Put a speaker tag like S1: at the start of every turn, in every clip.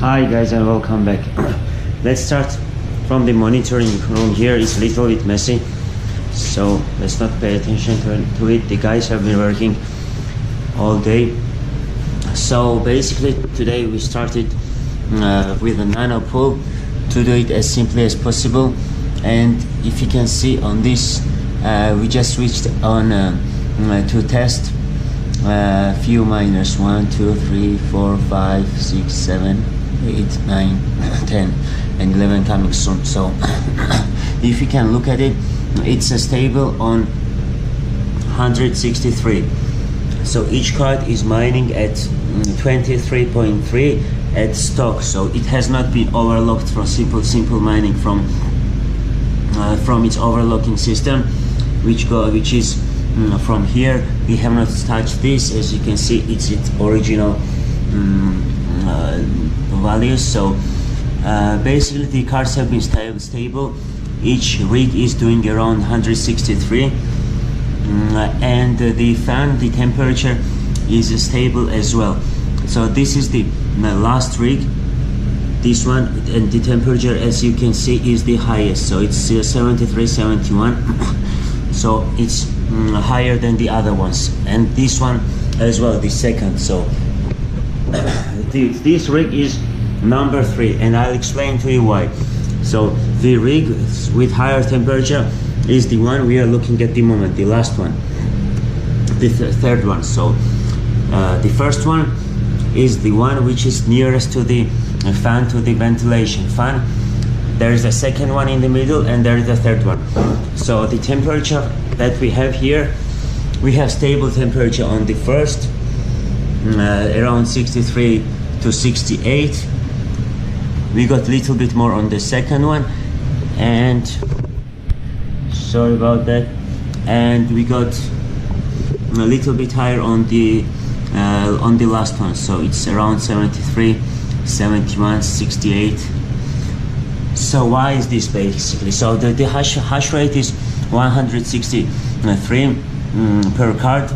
S1: Hi guys and welcome back. Let's start from the monitoring room. Here is a little bit messy, so let's not pay attention to it. The guys have been working all day. So basically today we started with a nano pool to do it as simply as possible. And if you can see on this, we just switched on to test few miners. 1 2 3 4 5 6 7 8 9 10 and 11 coming soon. So if you can look at it, it's a stable on 163. So each card is mining at 23.3 at stock, so it has not been overlocked from simple mining from its overlocking system, which is from here. We have not touched this. As you can see, it's its original values. So basically the cards have been stable. Each rig is doing around 163, and the temperature is stable as well. So this is the last rig, this one, and the temperature, as you can see, is the highest. So it's 73, 71. So it's higher than the other ones, and this one as well, the second. So this rig is number 3, and I'll explain to you why. So the rig with higher temperature is the one we are looking at the moment, the last one, the third one. So the first one is the one which is nearest to the fan, to the ventilation fan. There is a second one in the middle, and there is a third one. So the temperature that we have here, we have stable temperature on the first, around 63 to 68. We got a little bit more on the second one, and sorry about that, and we got a little bit higher on the last one. So it's around 73, 71, 68. So why is this basically? So the hash rate is 163 per card,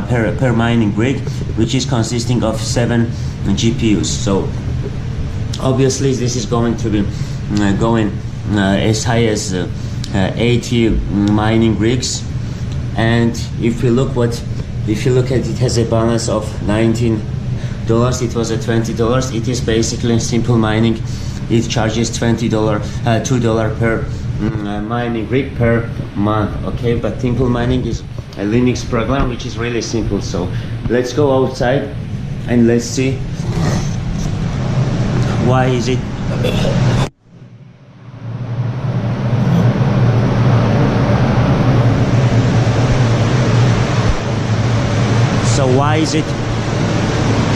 S1: per mining rig, which is consisting of 7 GPUs. So obviously this is going to be going as high as 80 mining rigs. And if you look at it, has a balance of $19. It was at $20. It is basically simple mining. It charges $2 per mining rig per month. Okay, but simple mining is a Linux program which is really simple. So let's go outside and let's see why is it. So why is it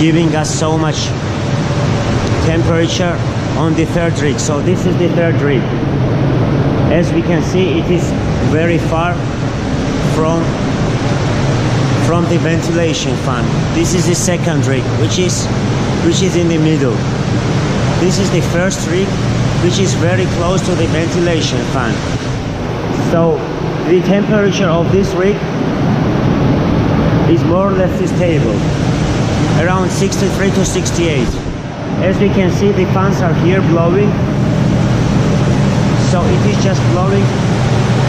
S1: giving us so much temperature on the third rig? So this is the third rig. As we can see, it is very far from the ventilation fan. This is the second rig, which is in the middle. This is the first rig, which is very close to the ventilation fan. So the temperature of this rig is more or less stable, around 63 to 68. As we can see, the fans are here blowing, so it is just blowing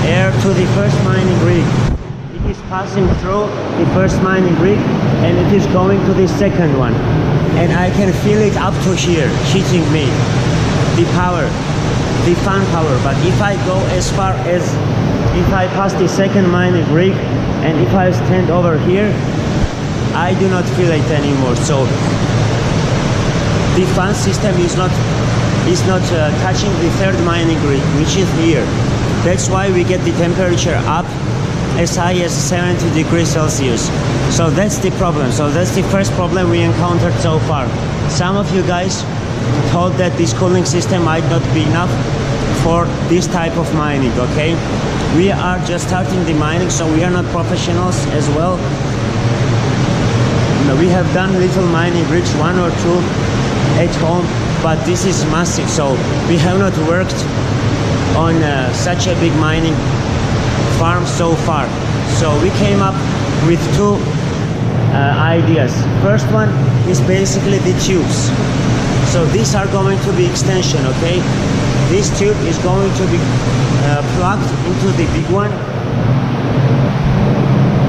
S1: air to the first mining rig. It is passing through the first mining rig, and it is going to the second one, and I can feel it up to here hitting me, the power, the fan power. But if I go as far as, if I pass the second mining rig, and if I stand over here, I do not feel it anymore. So the fan system is not touching the third mining rig, which is here. That's why we get the temperature up as high as 70 degrees Celsius. So that's the problem. So that's the first problem we encountered so far. Some of you guys thought that this cooling system might not be enough for this type of mining. Okay, we are just starting the mining, so we are not professionals as well. We have done little mining rigs, 1 or 2 at home, but this is massive. So we have not worked on such a big mining farm so far. So we came up with 2 ideas. First one is basically the tubes. So these are going to be extension, okay? This tube is going to be plugged into the big one,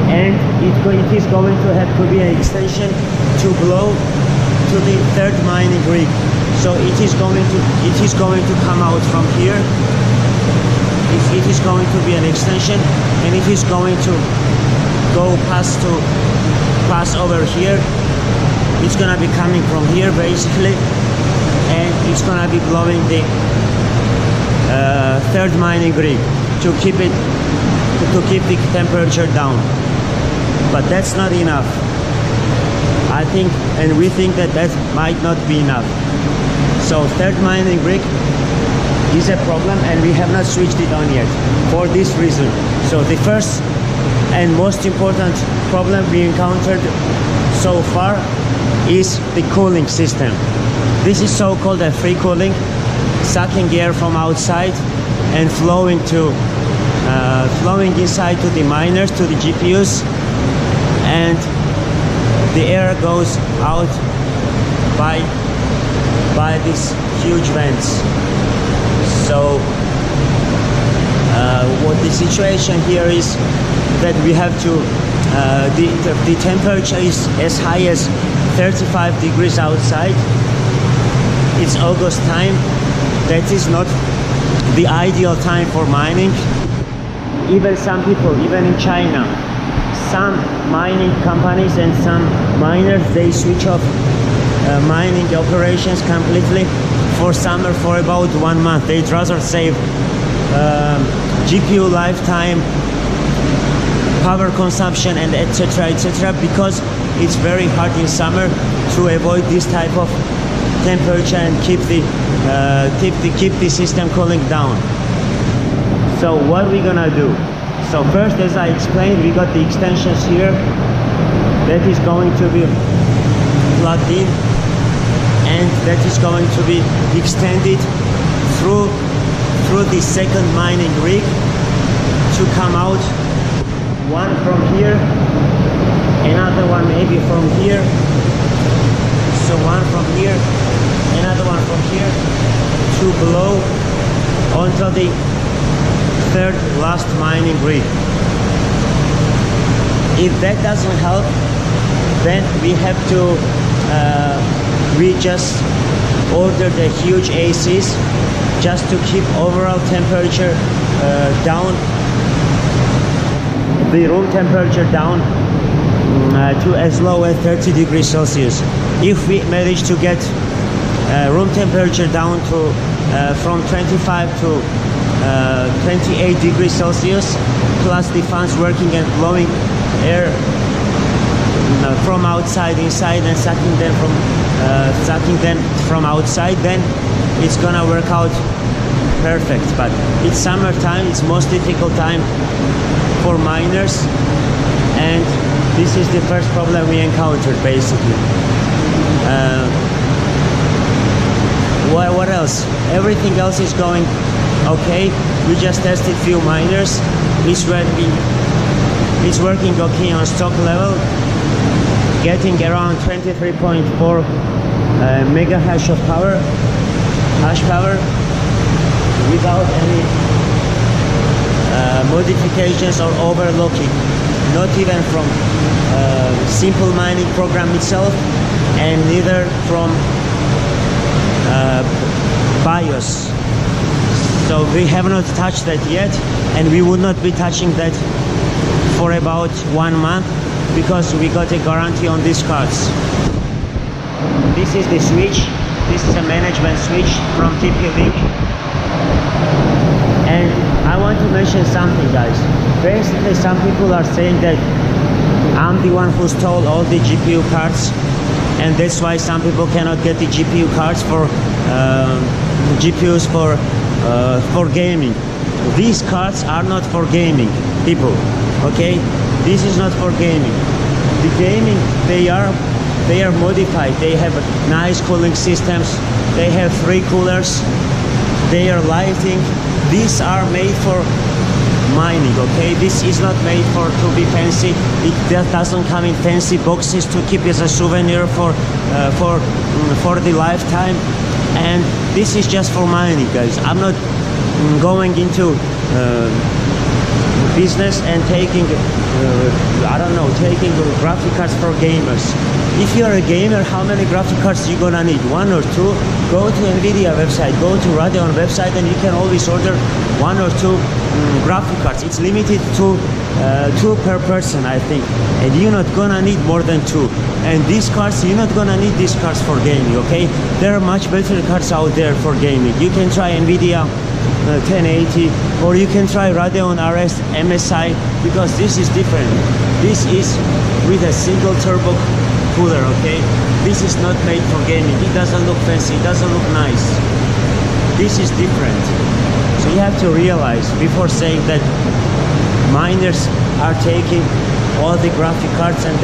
S1: and it is going to have to be an extension to blow to the third mining rig. So it is going to come out from here. It is going to be an extension, and it is going to go pass over here. It's gonna be coming from here basically, and it's gonna be blowing the third mining rig to keep the temperature down. But that's not enough, I think, and we think that might not be enough. So third mining rig is a problem, and we have not switched it on yet for this reason. So the first and most important problem we encountered so far is the cooling system. This is so-called a free cooling, sucking air from outside and flowing inside to the miners, to the GPUs, and the air goes out by these huge vents. So what the situation here is that we have to the temperature is as high as 35 degrees outside. It's August time. That is not the ideal time for mining. Even some people, even in China, some mining companies and some miners, they switch off mining operations completely for summer for about 1 month. They'd rather save GPU lifetime, power consumption, and etc., because it's very hard in summer to avoid this type of temperature and keep the system cooling down. So what are we gonna do? So first, as I explained, we got the extensions here that is going to be plugged in, and that is going to be extended through the second mining rig to come out, one from here, another one maybe from here, so one from here, another one from here, to blow onto the third last mining rig. If that doesn't help, then we have to we just ordered a huge ACs just to keep overall temperature down, the room temperature down to as low as 30 degrees Celsius. If we manage to get room temperature down to from 25 to 28 degrees Celsius, plus the fans working and blowing air from outside inside and sucking them from outside, then it's gonna work out perfect. But it's summertime, it's most difficult time for miners, and this is the first problem we encountered basically. What else? Everything else is going okay. We just tested few miners. It's working okay on stock level, getting around 23.4 mega hash of hash power without any modifications or overclocking, not even from simple mining program itself, and neither from BIOS. So we have not touched that yet, and we would not be touching that for about 1 month because we got a guarantee on these cards. This is the switch. This is a management switch from TP-Link. And I want to mention something, guys. Basically, some people are saying that I'm the one who stole all the GPU cards, and that's why some people cannot get the GPU cards for GPUs for gaming. These cards are not for gaming, people. Okay, this is not for gaming. The gaming, they are modified. They have nice cooling systems. They have 3 coolers. They are lighting. These are made for mining, okay? This is not made to be fancy. It doesn't come in fancy boxes to keep as a souvenir for the lifetime. And this is just for mining, guys. I'm not going into business and taking taking graphic cards for gamers. If you're a gamer, how many graphic cards you gonna need? 1 or 2? Go to Nvidia website, go to Radeon website, and you can always order 1 or 2 graphic cards. It's limited to 2 per person, I think, and you're not gonna need more than 2. And these cards, you're not gonna need these cards for gaming, okay? There are much better cards out there for gaming. You can try Nvidia 1080, or you can try Radeon RS MSI, because this is different. This is with a single turbo cooler, okay? This is not made for gaming. It doesn't look fancy, it doesn't look nice. This is different. So you have to realize before saying that miners are taking all the graphic cards and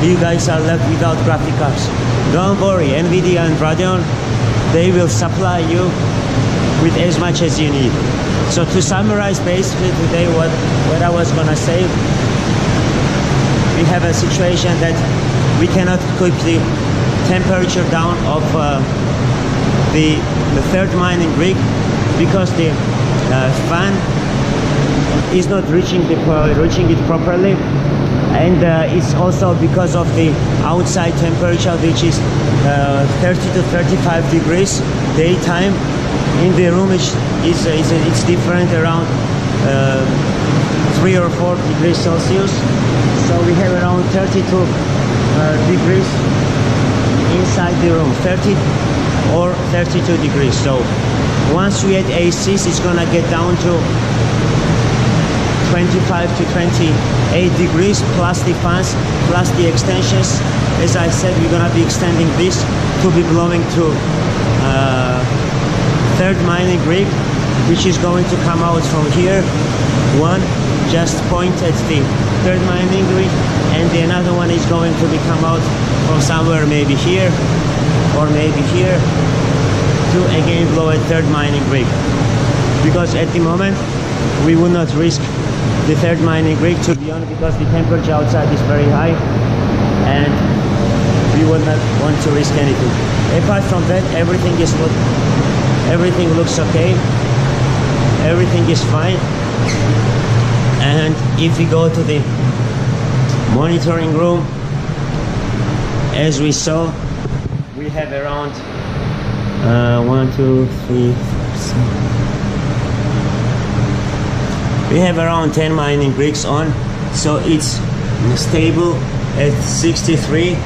S1: you guys are left without graphic cards. Don't worry, Nvidia and Radeon, they will supply you with as much as you need. So to summarize basically today what I was gonna say, we have a situation that we cannot keep the temperature down of the third mining rig because the fan is not reaching it properly, and it's also because of the outside temperature, which is 30 to 35 degrees daytime. In the room it's different, around 3 or 4 degrees Celsius. So we have around 32 degrees inside the room, 30 or 32 degrees. So once we add ACs, it's gonna get down to 25 to 28 degrees, plus the fans, plus the extensions. As I said, we're gonna be extending this to be blowing to third mining rig, which is going to come out from here. One just point at the third mining rig, and the another one is going to come out from somewhere, maybe here or maybe here, to again blow a third mining rig. Because at the moment we will not risk the third mining rig, to be honest, because the temperature outside is very high and we will not want to risk anything. Apart from that, everything looks okay, everything is fine. And if we go to the monitoring room, as we saw, we have around 1, 2, 3, 4, we have around 10 mining rigs on, so it's stable at 63.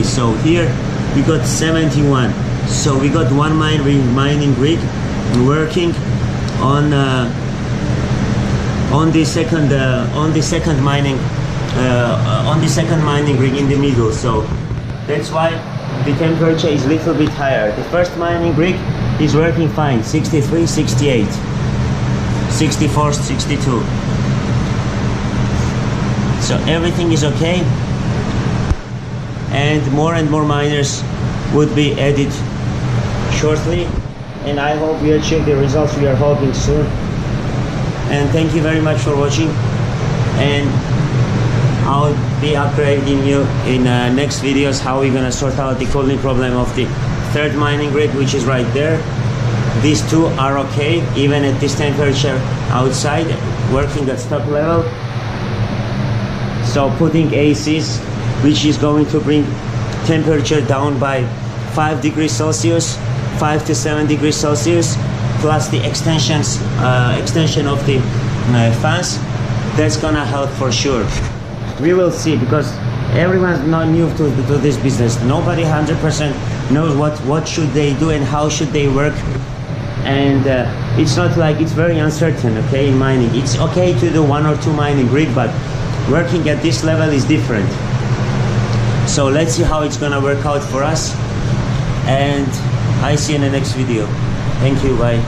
S1: So here we got 71. So we got one mining rig working on the second mining rig in the middle. So that's why the temperature is a little bit higher. The first mining rig is working fine, 63, 68, 64, 62. So everything is okay, and more miners would be added shortly, and I hope we achieve the results we are hoping soon. And thank you very much for watching, and I'll be upgrading you in next videos how we're gonna sort out the cooling problem of the third mining rig, which is right there. These two are okay even at this temperature outside, working at stock level. So putting ACs, which is going to bring temperature down by 5 degrees Celsius, 5 to 7 degrees Celsius, plus the extension of the fans, that's gonna help for sure. We will see, because everyone's not new to this business. Nobody 100% knows what should they do and how should they work, and it's not like, it's very uncertain, okay, in mining. It's okay to do 1 or 2 mining rig, but working at this level is different. So let's see how it's gonna work out for us, and I see you in the next video. Thank you, bye.